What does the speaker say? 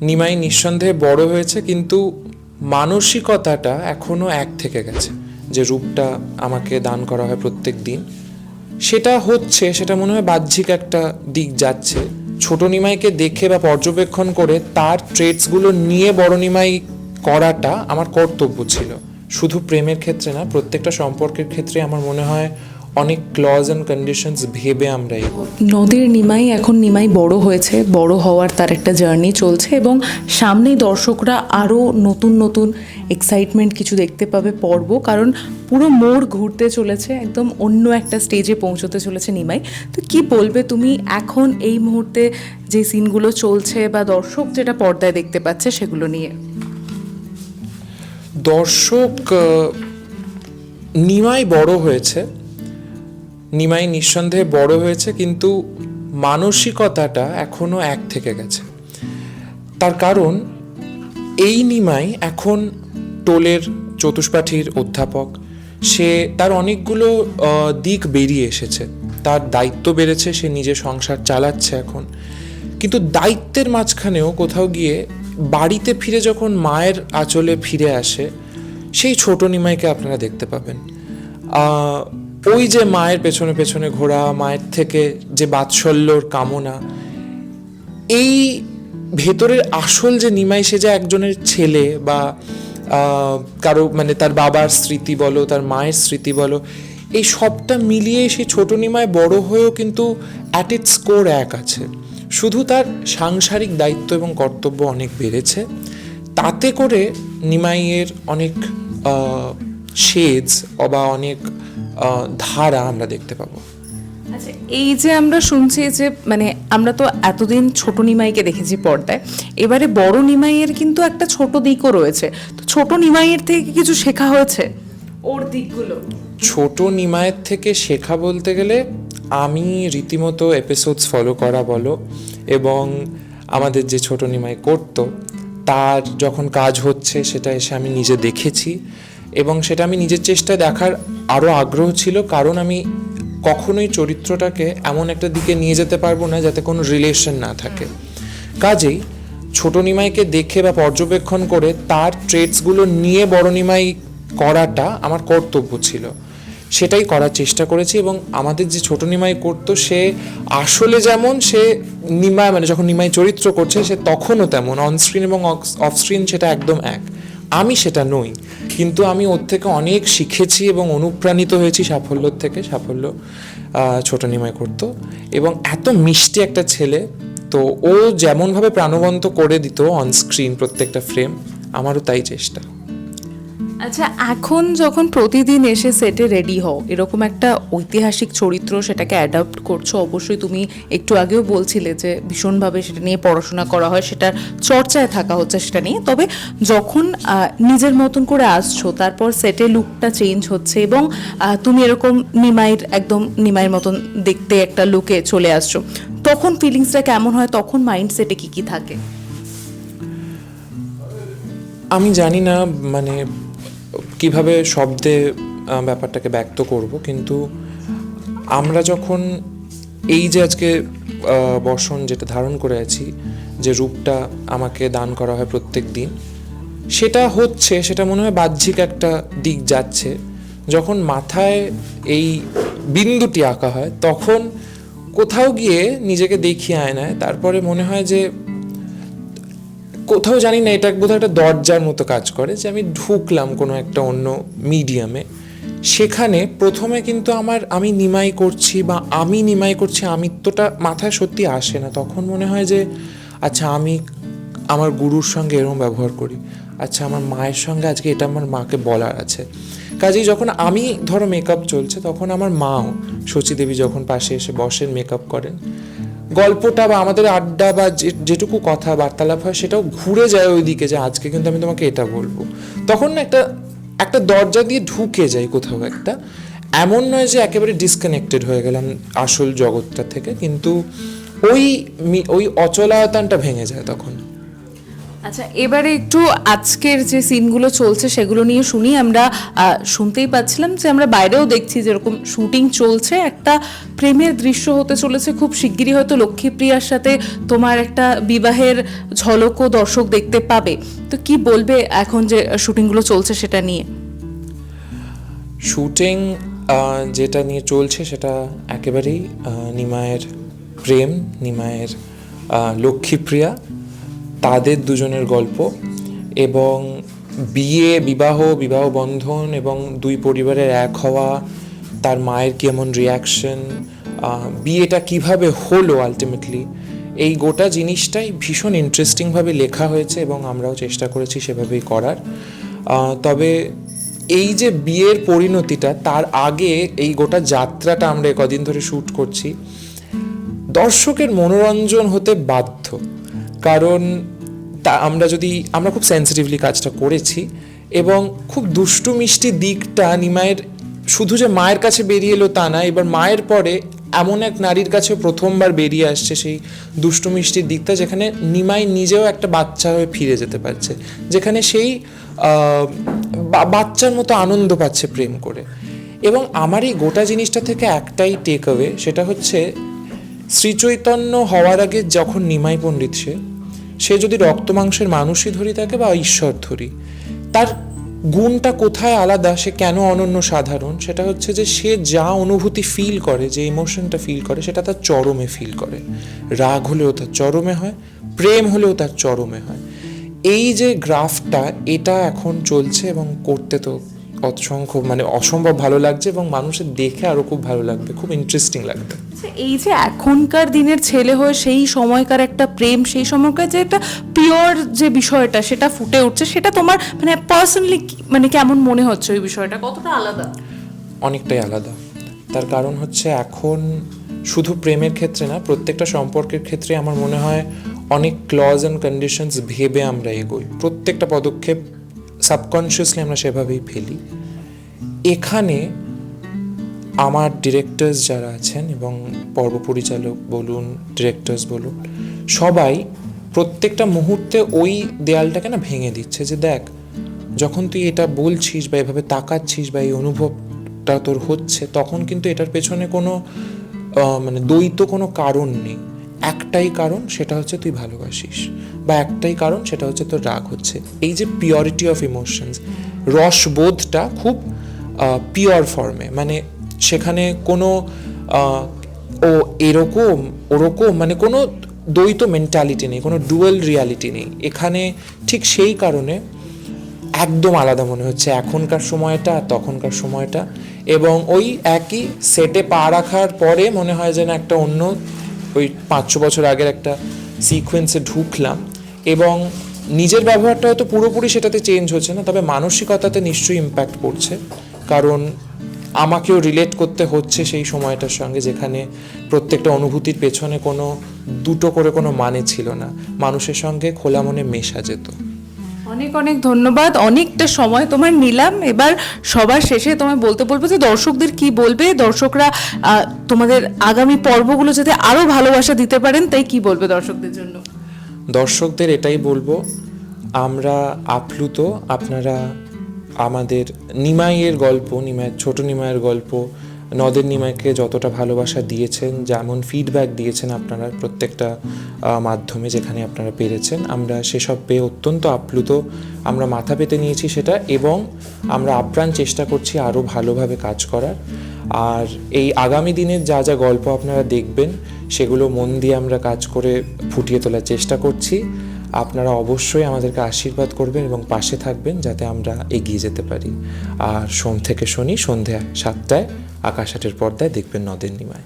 নিমাই নিঃসন্দেহে বড় হয়েছে, কিন্তু মানসিকতাটা এখনও এক থেকে গেছে। যে রূপটা আমাকে দান করা হয় প্রত্যেক দিন, সেটা হচ্ছে, সেটা মনে হয় বাহ্যিক একটা দিক যাচ্ছে। ছোট নিমাইকে দেখে বা পর্যবেক্ষণ করে তার ট্রেটসগুলো নিয়ে বড় নিমাই করাটা আমার কর্তব্য ছিল। শুধু প্রেমের ক্ষেত্রে না, প্রত্যেকটা সম্পর্কের ক্ষেত্রে আমার মনে হয় অনেক ক্লজ অ্যান্ড কন্ডিশনস ভেবে আমরা এগোই। নদের নিমাই এখন নিমাই বড় হয়েছে, বড় হওয়ার তার একটা জার্নি চলছে এবং সামনেই দর্শকরা আরও নতুন নতুন এক্সাইটমেন্ট কিছু দেখতে পাবে পর্ব, কারণ পুরো মোড় ঘুরতে চলেছে, একদম অন্য একটা স্টেজে পৌঁছতে চলেছে নিমাই। তো কি বলবে তুমি এখন এই মুহূর্তে যে সিনগুলো চলছে বা দর্শক যেটা পর্দায় দেখতে পাচ্ছে সেগুলো নিয়ে? দর্শক, নিমাই বড় হয়েছে, নিমাই নিঃসন্দেহে বড় হয়েছে, কিন্তু মানসিকতাটা এখনও এক থেকে গেছে। তার কারণ এই নিমাই এখন টোলের চতুষ্পাঠীর অধ্যাপক। সে তার অনেকগুলো দিক বেরিয়ে এসেছে, তার দায়িত্ব বেড়েছে, সে নিজে সংসার চালাচ্ছে এখন। কিন্তু দায়িত্বের মাঝখানেও কোথাও গিয়ে বাড়িতে ফিরে যখন মায়ের আঁচলে ফিরে আসে, সেই ছোট নিমাইকে আপনারা দেখতে পাবেন। ওই যে মায়ের পেছনে পেছনে ঘোরা, মায়ের থেকে যে বাৎসল্যর কামনা, এই ভেতরের আসল যে নিমাই, সে যে একজনের ছেলে বা কারো মানে তার বাবার স্মৃতি বলো, তার মায়ের স্মৃতি বলো, এই সবটা মিলিয়ে সেই ছোট নিমাই বড় হয়েও কিন্তু অ্যাট ইটস কোর এক আছে। শুধু তার সাংসারিক দায়িত্ব এবং কর্তব্য অনেক বেড়েছে, তাতে করে নিমাইয়ের অনেক শেডস বা অনেক ধারা আমরা দেখতে পাবো। আচ্ছা, এই যে আমরা শুনছি যে মানে আমরা তো এতদিন ছোট নিমাইকে দেখেছি পর্দায়, এবারে বড় নিমাইয়ের কিন্তু একটা ছোট দিকও রয়েছে। তো ছোট নিমাইয়ের থেকে কিছু শেখা হয়েছে ওর দিকগুলো? ছোট নিমাইয়ের থেকে শেখা বলতে গেলে আমি রীতিমতো এপিসোডস ফলো করা বলো, এবং আমাদের যে ছোট নিমাই করতো তার যখন কাজ হচ্ছে সেটা এসে আমি নিজে দেখেছি, এবং সেটা আমি নিজের চেষ্টায় দেখার আরও আগ্রহ ছিল, কারণ আমি কখনোই চরিত্রটাকে এমন একটা দিকে নিয়ে যেতে পারবো না যাতে কোনো রিলেশন না থাকে। কাজেই ছোট নিমাইকে দেখে বা পর্যবেক্ষণ করে তার ট্রেটসগুলো নিয়ে বড় নিমাই করাটা আমার কর্তব্য ছিল, সেটাই করার চেষ্টা করেছি। এবং আমাদের যে ছোট নিমাই করতো, সে আসলে যেমন সে নিমাই মানে যখন নিমাই চরিত্র করছে সে তখনও তেমন, অনস্ক্রিন এবং অফস্ক্রিন সেটা একদম এক। আমি সেটা নই, কিন্তু আমি ওর থেকে অনেক শিখেছি এবং অনুপ্রাণিত হয়েছি সাফল্যর থেকে। সাফল্য ছোট নিমাই করতো, এবং এত মিষ্টি একটা ছেলে, তো ও যেমনভাবে প্রাণবন্ত করে দিত অনস্ক্রিন প্রত্যেকটা ফ্রেম, আমারও তাই চেষ্টা। আচ্ছা, এখন যখন প্রতিদিন এসে সেটে রেডি হও, এরকম একটা ঐতিহাসিক চরিত্র সেটাকে অ্যাডাপ্ট করছো, অবশ্যই তুমি একটু আগেও বলছিলে যে ভীষণভাবে সেটা নিয়ে পড়াশোনা করা হয়, সেটার চর্চায় থাকা হচ্ছে সেটা নিয়ে। তবে যখন নিজের মতন করে আসছো, তারপর সেটে লুকটা চেঞ্জ হচ্ছে এবং তুমি এরকম নিমাইয়ের একদম নিমাইয়ের মতন দেখতে একটা লুকে চলে আসছো, তখন ফিলিংসটা কেমন হয়? তখন মাইন্ডসেটে কি কি থাকে? আমি জানি না মানে কিভাবে শব্দে ব্যাপারটাকে ব্যক্ত করব, কিন্তু আমরা যখন এই যে আজকে বর্ষণ যেটা ধারণ করে আছি, যে রূপটা আমাকে দান করা হয় প্রত্যেক দিন, সেটা হচ্ছে, সেটা মনে হয় বাহ্যিক একটা দিক যাচ্ছে। যখন মাথায় এই বিন্দুটি আঁকা হয়, তখন কোথাও গিয়ে নিজেকে দেখি আয়নায়, তারপরে মনে হয় যে কোথাও জানি না, এটা বোধহয় একটা দরজার মতো কাজ করে, যে আমি ঢুকলাম কোনো একটা অন্য মিডিয়ামে। সেখানে প্রথমে কিন্তু আমি নিমাই করছি বা আমি নিমাই করছি আমিত্বটা মাথায় সত্যি আসে না। তখন মনে হয় যে আচ্ছা, আমি আমার গুরুর সঙ্গে এরকম ব্যবহার করি, আচ্ছা আমার মায়ের সঙ্গে আজকে এটা আমার মাকে বলার আছে। কাজেই যখন আমি ধরো মেকআপ চলছে, তখন আমার মাও, শচীদেবী যখন পাশে এসে বসেন, মেকআপ করেন, গল্পটা বা আমাদের আড্ডা বা যেটুকু কথা বার্তালাপ হয় সেটাও ঘুরে যায় ওই দিকে, যে আজকে কিন্তু আমি তোমাকে এটা বলবো। তখন না একটা দরজা দিয়ে ঢুকে যাই কোথাও একটা। এমন নয় যে একেবারে ডিসকানেক্টেড হয়ে গেলাম আসল জগৎটা থেকে, কিন্তু ওই অচলায়তনটা ভেঙে যায় তখন। আচ্ছা, এবারে একটু আজকের যে সিনগুলো চলছে সেগুলো নিয়ে শুনি। আমরা শুনতেই পাচ্ছিলাম যে আমরা বাইরেও দেখছি যেরকম শুটিং চলছে, একটা প্রেমের দৃশ্য হতে চলেছে খুব শিগগিরই, হয়তো লক্ষ্মীপ্রিয়ার সাথে তোমার একটা বিবাহের ঝলকও দর্শক দেখতে পাবে। তো কি বলবে এখন যে শুটিংগুলো চলছে সেটা নিয়ে? শুটিং যেটা নিয়ে চলছে সেটা একেবারেই নিমায়ের প্রেম, নিমায়ের লক্ষ্মীপ্রিয়া, তাদের দুজনের গল্প, এবং বিবাহ বন্ধন এবং দুই পরিবারের এক হওয়া, তার মায়ের কেমন রিয়াকশন, বিয়েটা কিভাবে হলো আলটিমেটলি, এই গোটা জিনিসটাই ভীষণ ইন্টারেস্টিংভাবে লেখা হয়েছে এবং আমরাও চেষ্টা করেছি সেভাবেই করার। তবে এই যে বিয়ের পরিণতিটা, তার আগে এই গোটা যাত্রাটা আমরা কদিন ধরে শ্যুট করছি, দর্শকের মনোরঞ্জন হতে বাধ্য। কারণ আমরা খুব সেন্সিটিভলি কাজটা করেছি এবং খুব দুষ্টু মিষ্টি দিকটা নিমায়ের শুধু যে মায়ের কাছে বেরিয়ে এলো তা না, এবার মায়ের পরে এমন এক নারীর কাছে প্রথমবার বেরিয়ে আসছে সেই দুষ্টু মিষ্টির দিকটা, যেখানে নিমাই নিজেও একটা বাচ্চা হয়ে ফিরে যেতে পারছে, যেখানে সেই বাচ্চার মতো আনন্দ পাচ্ছে প্রেম করে। এবং আমার এই গোটা জিনিসটা থেকে একটাই টেক অ্যাওয়ে, সেটা হচ্ছে শ্রীচৈতন্য হওয়ার আগে যখন নিমাই পণ্ডিত সে যদি রক্ত মাংসের মানুষই ধরি থাকে বা ঈশ্বর ধরি, তার গুণটা কোথায় আলাদা, সে কেন অনন্য সাধারণ, সেটা হচ্ছে যে সে যা অনুভূতি ফিল করে, যে ইমোশনটা ফিল করে, সেটা তার চরমে ফিল করে। রাগ হলেও তার চরমে হয়, প্রেম হলেও তার চরমে হয়। এই যে গ্রাফটা, এটা এখন চলছে এবং করতে তো অসম্ভব ভালো লাগছে এবং মানুষের দেখে আরও খুব ভালো লাগবে, খুব ইন্টারেস্টিং লাগবে। এই যে এখনকার দিনের ছেলে হয়ে সেই সময়কার একটা প্রেম, সেই সময়কার যে একটা পিওর যে বিষয়টা সেটা ফুটে উঠছে, সেটা তোমার পার্সোনালি কেমন মনে হচ্ছে? ওই বিষয়টা কতটা আলাদা? অনেকটাই আলাদা। তার কারণ হচ্ছে এখন শুধু প্রেমের ক্ষেত্রে না, প্রত্যেকটা সম্পর্কের ক্ষেত্রে আমার মনে হয় অনেক ক্লজ অ্যান্ড কন্ডিশনস ভেবে আমরা এগোই, প্রত্যেকটা পদক্ষেপ সাবকনশিয়াসলি আমরা সেভাবেই ফেলি। এখানে আমার ডিরেক্টরস যারা আছেন এবং পর্ব পরিচালক বলুন, ডিরেক্টরস বলুন, সবাই প্রত্যেকটা মুহূর্তে ওই দেয়ালটাকে না ভেঙে দিচ্ছে, যে দেখ, যখন তুই এটা বলছিস বা এভাবে তাকাচ্ছিস বা এই অনুভবটা তোর হচ্ছে, তখন কিন্তু এটার পেছনে কোনো দ্বৈত কোনো কারণ নেই। একটাই কারণ, সেটা হচ্ছে তুই ভালোবাসিস, বা একটাই কারণ, সেটা হচ্ছে তোর রাগ হচ্ছে। এই যে পিওরিটি অফ ইমোশনস, রসবোধটা খুব পিওর ফর্মে, সেখানে কোনো ও এরকম ওরকম কোনো দ্বৈত মেন্টালিটি নেই, কোনো ডুয়াল রিয়ালিটি নেই এখানে। ঠিক সেই কারণে একদম আলাদা মনে হচ্ছে এখনকার সময়টা তখনকার সময়টা, এবং ওই একই সেটে পা রাখার পরে মনে হয় যেন একটা অন্য ওই 500 বছর আগের একটা সিকোয়েন্সে ঢুকলাম। এবং নিজের ব্যবহারটা হয়তো পুরোপুরি সেটাতে চেঞ্জ হচ্ছে না, তবে মানসিকতাতে নিশ্চয়ই ইম্প্যাক্ট পড়ছে, কারণ আমাকেও রিলেট করতে হচ্ছে সেই সময়টার সঙ্গে, যেখানে প্রত্যেকটা অনুভূতির পেছনে দুটো করে কোনো মানে ছিল না, মানুষের সঙ্গে খোলা মনে মেশা যেত। অনেক অনেক ধন্যবাদ, অনেকটা সময় তোমার নিলাম। এবার সবার শেষে তোমায় বলতে বলবো যে দর্শকদের কি বলবে, দর্শকরা তোমাদের আগামী পর্বগুলো যাতে আরো ভালোবাসা দিতে পারেন, তাই কি বলবে দর্শকদের জন্য? দর্শকদের এটাই বলবো, আমরা আপ্লুত আপনারা আমাদের নিমাইয়ের গল্প, ছোট নিমাইয়ের গল্প, নদের নিমাইকে যতটা ভালোবাসা দিয়েছেন, যেমন ফিডব্যাক দিয়েছেন আপনারা প্রত্যেকটা মাধ্যমে যেখানে আপনারা পেরেছেন, আমরা সেসব পেয়ে অত্যন্ত আপ্লুত। আমরা মাথা পেতে নিয়েছি সেটা, এবং আমরা আপ্রাণ চেষ্টা করছি আরও ভালোভাবে কাজ করার। আর এই আগামী দিনের যা যা গল্প আপনারা দেখবেন, সেগুলো মন দিয়ে আমরা কাজ করে ফুটিয়ে তোলার চেষ্টা করছি। আপনারা অবশ্যই আমাদেরকে আশীর্বাদ করবেন এবং পাশে থাকবেন, যাতে আমরা এগিয়ে যেতে পারি। আর সোম থেকে শনি সন্ধ্যা 7টায় আকাশ আটের পর্দায় দেখবেন নদের নিমাই।